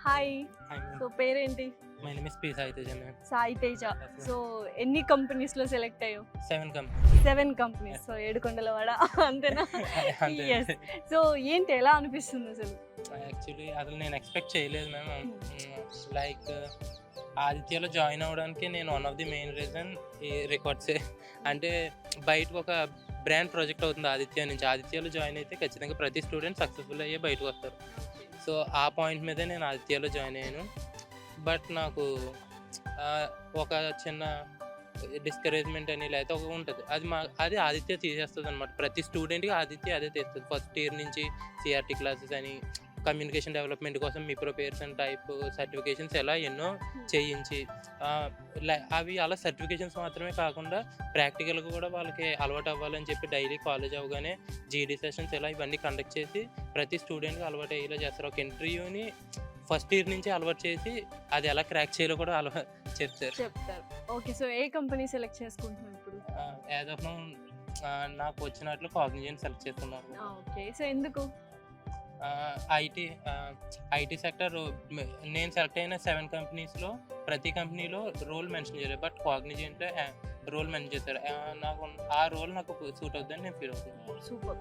Hi. Hi ma'am. So పేరేంటి? My name is P. Sai Teja ma'am. Sai Teja. Yes, ma'am. So ఎన్ని కంపెనీస్‌లో select అయ్యావు? 7 companies. 7 companies. So ఏడుకొండలవాడ అంతేనా? అంతే. యెస్. సో ఏంటి ఎలా అనిపిస్తుంది అసలు? యాక్చువల్లీ అసలు నేను ఎక్స్పెక్ట్ చేయలేదు మ్యామ్. లైక్ ఆదిత్యలో జాయిన్ అవ్వడానికి నేను one of the main reason ఈ రికార్డ్సే. అంటే బయటకు ఒక బ్రాండ్ ప్రాజెక్ట్ అవుతుంది ఆదిత్య నుంచి. ఆదిత్యలో జాయిన్ అయితే ఖచ్చితంగా ప్రతి స్టూడెంట్ సక్సెస్ఫుల్ అయ్యే బయటకు వస్తారు. సో ఆ పాయింట్ మీదే నేను ఆదిత్యలో జాయిన్ అయ్యాను. బట్ నాకు ఒక చిన్న డిస్కరేజ్మెంట్ అని లేకపోతే ఒక ఉంటుంది, అది ఆదిత్య తీసేస్తుంది అనమాట. ప్రతి స్టూడెంట్కి ఆదిత్య అదే తెస్తుంది. ఫస్ట్ ఇయర్ నుంచి సిఆర్టీ క్లాసెస్ అని, కమ్యూనికేషన్ డెవలప్మెంట్ కోసం మీ ప్రిపరేషన్ టైప్ సర్టిఫికేషన్స్ ఎలా ఎన్నో చేయించి అవి అలా సర్టిఫికేషన్స్ మాత్రమే కాకుండా ప్రాక్టికల్గా కూడా వాళ్ళకి అలవాటు అవ్వాలని చెప్పి డైలీ కాలేజ్ అవ్వగానే జీడీ సెషన్స్ ఇలా ఇవన్నీ కండక్ట్ చేసి ప్రతి స్టూడెంట్కి అలవాటు అయ్యేలా చేస్తారు. ఒక ఇంటర్వ్యూని ఫస్ట్ ఇయర్ నుంచి అలవాటు చేసి అది ఎలా క్రాక్ చేయాలో కూడా చెప్తారు. ఓకే. సో ఏ కంపెనీ సెలెక్ట్ చేసుకుంటున్నావు ఇప్పుడు? యాజ్ ఆఫ్ నౌ నాకు వచ్చినట్లు కాగ్నిజెంట్ సెలెక్ట్ చేసుకున్నాను. ఓకే. సో ఎందుకు? ఐటీ సెక్టర్ నేను సెలెక్ట్ అయిన 7 కంపెనీస్లో ప్రతి కంపెనీలో రోల్ మెన్షన్ చేయలేదు. బట్ కాగ్నిజెంట్లో రోల్ మెన్షన్ చేశారు. నాకు ఆ రోల్ నాకు సూట్ అవుతుందని నేను ఫీల్ అవుతున్నాను. సూపర్.